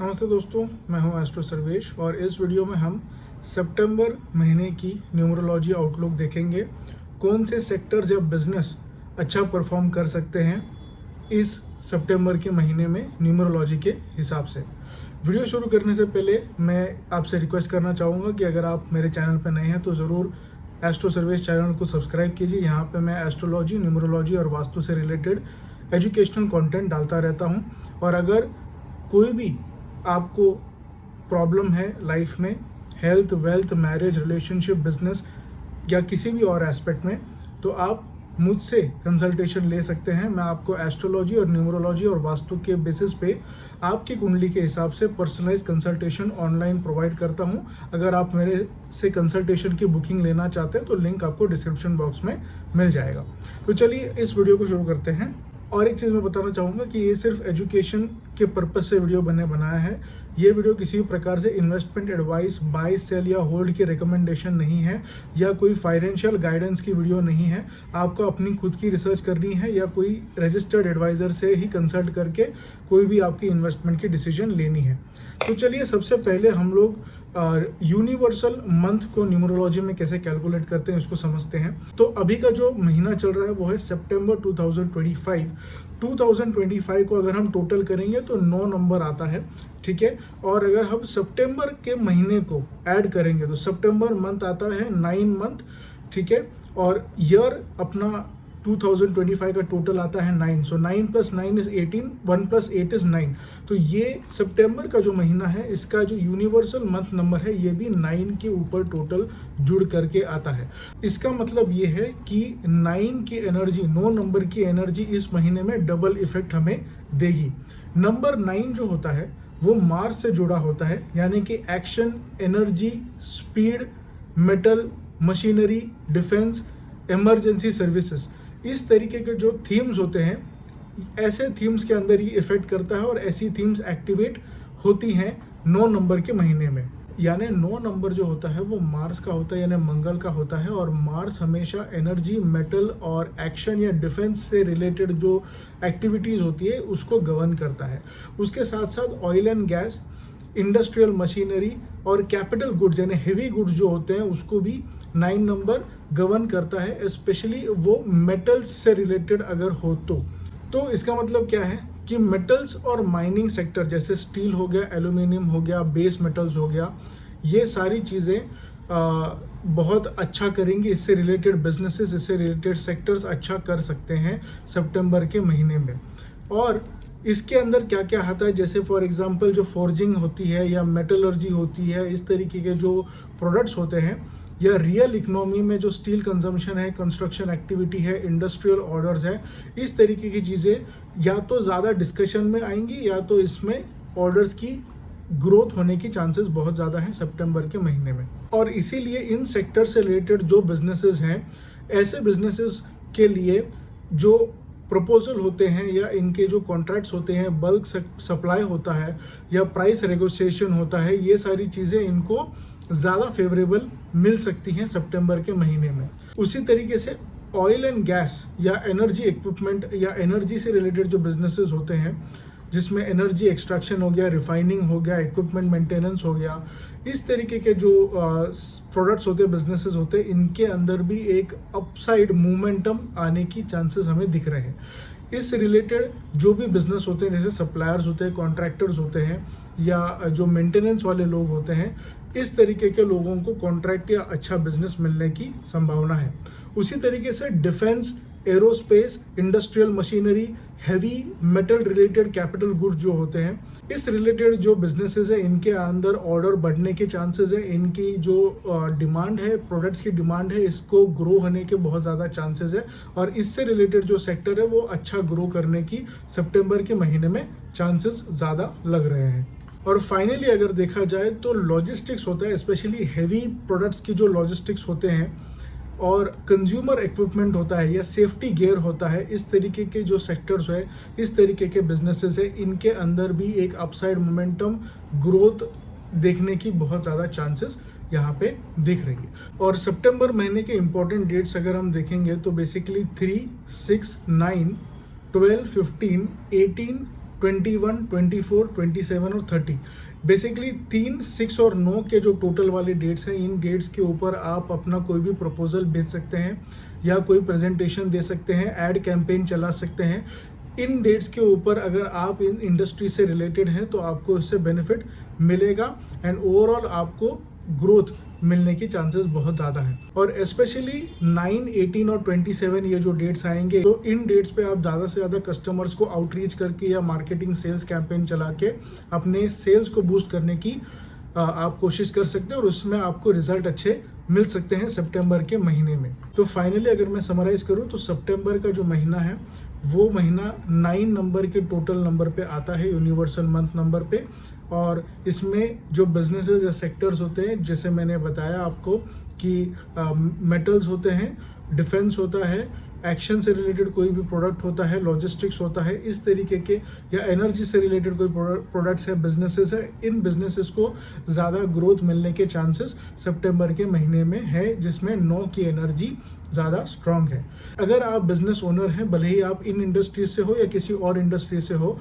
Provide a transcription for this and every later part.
नमस्ते दोस्तों, मैं हूं एस्ट्रो सर्वेश और इस वीडियो में हम सितंबर महीने की न्यूमरोलॉजी आउटलुक देखेंगे। कौन से सेक्टर्स या बिजनेस अच्छा परफॉर्म कर सकते हैं इस सितंबर के महीने में न्यूमरोलॉजी के हिसाब से। वीडियो शुरू करने से पहले मैं आपसे रिक्वेस्ट करना चाहूँगा कि अगर आप मेरे चैनल पर नए हैं तो ज़रूर एस्ट्रो सर्वेश चैनल को सब्सक्राइब कीजिए। यहाँ पे मैं एस्ट्रोलॉजी, न्यूमरोलॉजी और वास्तु से रिलेटेड एजुकेशनल कंटेंट डालता रहता हूँ। और अगर कोई भी आपको प्रॉब्लम है लाइफ में, health, wealth, marriage, relationship, business या किसी भी और एस्पेक्ट में, तो आप मुझसे कंसल्टेशन ले सकते हैं। मैं आपको एस्ट्रोलॉजी और न्यूमरोलॉजी और वास्तु के बेसिस पे आपकी कुंडली के हिसाब से पर्सनलाइज कंसल्टेशन ऑनलाइन प्रोवाइड करता हूं। अगर आप मेरे से कंसल्टेशन की बुकिंग लेना चाहते हैं तो लिंक आपको डिस्क्रिप्शन बॉक्स में मिल जाएगा। तो चलिए इस वीडियो को शुरू करते हैं। और एक चीज़ मैं बताना चाहूँगा कि ये सिर्फ एजुकेशन के पर्पज़ से वीडियो बनाया है। ये वीडियो किसी भी प्रकार से इन्वेस्टमेंट एडवाइस, बाय, सेल या होल्ड की रिकमेंडेशन नहीं है या कोई फाइनेंशियल गाइडेंस की वीडियो नहीं है। आपको अपनी खुद की रिसर्च करनी है या कोई रजिस्टर्ड एडवाइज़र से ही कंसल्ट करके कोई भी आपकी इन्वेस्टमेंट की डिसीजन लेनी है। तो चलिए सबसे पहले हम लोग यूनिवर्सल मंथ को न्यूमरोलॉजी में कैसे कैलकुलेट करते हैं उसको समझते हैं। तो अभी का जो महीना चल रहा है वो है सितंबर 2025। 2025 को अगर हम टोटल करेंगे तो 9 नंबर आता है, ठीक है। और अगर हम सितंबर के महीने को ऐड करेंगे तो सितंबर मंथ आता है 9 मंथ, ठीक है। और ईयर अपना 2025 का टोटल आता है 9। सो 9 + 9 = 18, 1 + 8 = 9। तो ये सितंबर का जो महीना है इसका जो यूनिवर्सल मंथ नंबर है ये भी 9 के ऊपर टोटल जुड़ करके आता है। इसका मतलब ये है कि 9 की एनर्जी, 9 नंबर की एनर्जी इस महीने में डबल इफेक्ट हमें देगी। नंबर 9 जो होता है वो मार्स से जुड़ा होता है, यानी कि action, energy, speed, metal, machinery, defence, emergency services, इस तरीके के जो थीम्स होते हैं ऐसे थीम्स के अंदर ही इफेक्ट करता है और ऐसी थीम्स एक्टिवेट होती हैं 9 नंबर के महीने में। यानी 9 नंबर जो होता है वो मार्स का होता है, यानी मंगल का होता है। और मार्स हमेशा एनर्जी, मेटल और एक्शन या डिफेंस से रिलेटेड जो एक्टिविटीज़ होती है उसको गवर्न करता है। उसके साथ साथ oil and gas, industrial machinery और कैपिटल गुड्स यानी हेवी गुड्स जो होते हैं उसको भी 9 नंबर गवर्न करता है, स्पेशली वो मेटल्स से रिलेटेड अगर हो तो इसका मतलब क्या है कि मेटल्स और माइनिंग सेक्टर जैसे स्टील हो गया, एल्यूमिनियम हो गया, बेस मेटल्स हो गया, ये सारी चीज़ें बहुत अच्छा करेंगी। इससे रिलेटेड बिजनेसेस, इससे रिलेटेड सेक्टर्स अच्छा कर सकते हैं सितंबर के महीने में। और इसके अंदर क्या क्या आता है, जैसे फॉर एग्जांपल जो फोर्जिंग होती है या मेटलर्जी होती है, इस तरीके के जो प्रोडक्ट्स होते हैं, या रियल इकोनॉमी में जो स्टील कंजम्पशन है, कंस्ट्रक्शन एक्टिविटी है, इंडस्ट्रियल ऑर्डर्स है, इस तरीके की चीज़ें या तो ज़्यादा डिस्कशन में आएंगी या तो इसमें ऑर्डर्स की ग्रोथ होने की चांसेस बहुत ज़्यादा हैं सितंबर के महीने में। और इसीलिए इन सेक्टर से रिलेटेड जो बिजनेसेस हैं, ऐसे बिजनेसेस के लिए जो प्रपोजल होते हैं या इनके जो कॉन्ट्रैक्ट्स होते हैं, बल्क सप्लाई होता है या प्राइस नेगोशिएशन होता है, ये सारी चीज़ें इनको ज़्यादा फेवरेबल मिल सकती हैं सितंबर के महीने में। उसी तरीके से ऑयल एंड गैस या एनर्जी इक्विपमेंट या एनर्जी से रिलेटेड जो बिजनेसेस होते हैं, जिसमें एनर्जी एक्सट्रैक्शन हो गया, रिफाइनिंग हो गया, इक्विपमेंट मेंटेनेंस हो गया, इस तरीके के जो प्रोडक्ट्स होते हैं, बिजनेसेस होते हैं, इनके अंदर भी एक अपसाइड मोमेंटम आने की चांसेस हमें दिख रहे हैं। इस रिलेटेड जो भी बिजनेस होते हैं, जैसे सप्लायर्स होते हैं, कॉन्ट्रैक्टर्स होते हैं या जो मेंटेनेंस वाले लोग होते हैं, इस तरीके के लोगों को कॉन्ट्रैक्ट या अच्छा बिजनेस मिलने की संभावना है। उसी तरीके से defence, aerospace, industrial machinery, heavy metal related capital goods जो होते हैं, इस रिलेटेड जो बिजनेसेस है इनके अंदर ऑर्डर बढ़ने के चांसेस है। इनकी जो डिमांड है, प्रोडक्ट्स की डिमांड है, इसको ग्रो होने के बहुत ज़्यादा चांसेस है। और इससे रिलेटेड जो सेक्टर है वो अच्छा ग्रो करने की सितंबर के महीने में चांसेस ज़्यादा लग रहे हैं। और फाइनली अगर देखा जाए तो लॉजिस्टिक्स होता है, स्पेशली हैवी प्रोडक्ट्स की जो लॉजिस्टिक्स होते हैं और कंज्यूमर इक्विपमेंट होता है या सेफ्टी गियर होता है, इस तरीके के जो सेक्टर्स है, इस तरीके के बिजनेसेस है, इनके अंदर भी एक अपसाइड मोमेंटम ग्रोथ देखने की बहुत ज़्यादा चांसेस यहाँ पे दिख रही है। और सितंबर महीने के इम्पोर्टेंट डेट्स अगर हम देखेंगे तो बेसिकली 3, 6, 9, 12, 15, 18, 21, 24, 27 और 30। बेसिकली 3, 6 और 9 के जो टोटल वाले डेट्स हैं, इन डेट्स के ऊपर आप अपना कोई भी प्रपोजल भेज सकते हैं या कोई प्रेजेंटेशन दे सकते हैं, एड कैंपेन चला सकते हैं। इन डेट्स के ऊपर अगर आप इन इंडस्ट्री से रिलेटेड हैं तो आपको इससे बेनिफिट मिलेगा एंड ओवरऑल आपको ग्रोथ मिलने की चांसेस बहुत ज़्यादा हैं। और स्पेशली 9, 18 और 27 ये जो डेट्स आएंगे, तो इन डेट्स पे आप ज़्यादा से ज़्यादा कस्टमर्स को आउटरीच करके या मार्केटिंग सेल्स कैंपेन चला के अपने सेल्स को बूस्ट करने की आप कोशिश कर सकते हैं और उसमें आपको रिजल्ट अच्छे मिल सकते हैं सितंबर के महीने में। तो फाइनली अगर मैं समराइज़ करूँ तो सितंबर का जो महीना है वो महीना 9 नंबर के टोटल नंबर पे आता है, यूनिवर्सल मंथ नंबर पे। और इसमें जो बिजनेसेस या सेक्टर्स होते हैं, जैसे मैंने बताया आपको कि मेटल्स होते हैं, डिफेंस होता है, एक्शन से रिलेटेड कोई भी प्रोडक्ट होता है, लॉजिस्टिक्स होता है, इस तरीके के, या एनर्जी से रिलेटेड कोई प्रोडक्ट्स है, बिजनेसेस है, इन बिजनेसेस को ज़्यादा ग्रोथ मिलने के चांसेस सितंबर के महीने में है, जिसमें 9 की एनर्जी ज़्यादा स्ट्रांग है। अगर आप बिजनेस ओनर हैं, भले ही आप इन इंडस्ट्री से हो या किसी और इंडस्ट्री से हो,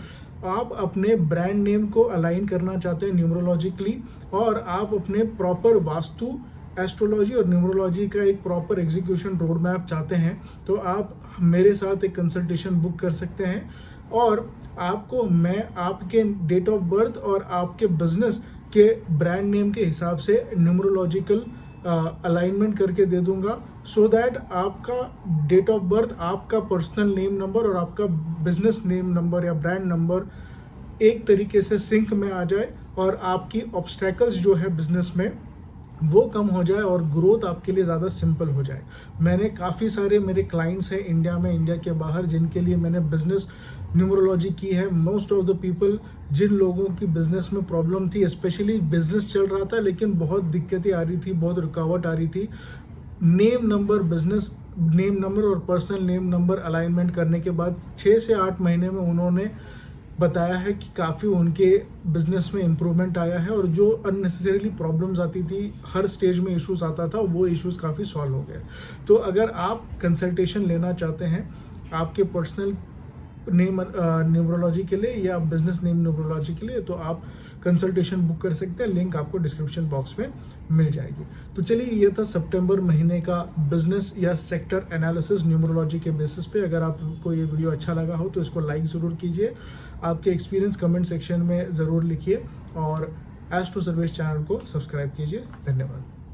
आप अपने ब्रांड नेम को अलाइन करना चाहते हैं न्यूमरोलॉजिकली, और आप अपने प्रॉपर वास्तु, एस्ट्रोलॉजी और न्यूमरोलॉजी का एक प्रॉपर एग्जीक्यूशन रोड मैप चाहते हैं, तो आप मेरे साथ एक कंसल्टेशन बुक कर सकते हैं और आपको मैं आपके डेट ऑफ बर्थ और आपके बिजनेस के ब्रांड नेम के हिसाब से न्यूमरोलॉजिकल अलाइनमेंट करके दे दूंगा, सो दैट आपका डेट ऑफ बर्थ, आपका पर्सनल नेम नंबर और आपका बिजनेस नेम नंबर या ब्रांड नंबर एक तरीके से सिंक में आ जाए और आपकी ऑब्स्टैकल्स जो है बिजनेस में वो कम हो जाए और ग्रोथ आपके लिए ज़्यादा सिंपल हो जाए। मैंने काफ़ी सारे मेरे क्लाइंट्स हैं इंडिया में, इंडिया के बाहर, जिनके लिए मैंने बिजनेस न्यूमरोलॉजी की है। मोस्ट ऑफ द पीपल, जिन लोगों की बिजनेस में प्रॉब्लम थी, स्पेशली बिजनेस चल रहा था लेकिन बहुत दिक्कतें आ रही थी, बहुत रुकावट आ रही थी, name number, business name number और पर्सनल नेम नंबर अलाइनमेंट करने के बाद 6 से 8 महीने में उन्होंने बताया है कि काफ़ी उनके बिजनेस में इम्प्रूवमेंट आया है और जो अननेसेसरीली प्रॉब्लम्स आती थी, हर स्टेज में इश्यूज आता था, वो इश्यूज काफ़ी सॉल्व हो गए। तो अगर आप कंसल्टेशन लेना चाहते हैं आपके पर्सनल नेम न्यूमरोलॉजी के लिए या बिजनेस नेम न्यूमरोलॉजी के लिए, तो आप कंसल्टेशन बुक कर सकते हैं, लिंक आपको डिस्क्रिप्शन बॉक्स में मिल जाएगी। तो चलिए, ये था सितंबर महीने का बिजनेस या सेक्टर एनालिसिस न्यूमरोलॉजी के बेसिस पे। अगर आपको ये वीडियो अच्छा लगा हो तो इसको लाइक ज़रूर कीजिए, आपके एक्सपीरियंस कमेंट सेक्शन में ज़रूर लिखिए और एस्ट्रो सर्वेश चैनल को सब्सक्राइब कीजिए। धन्यवाद।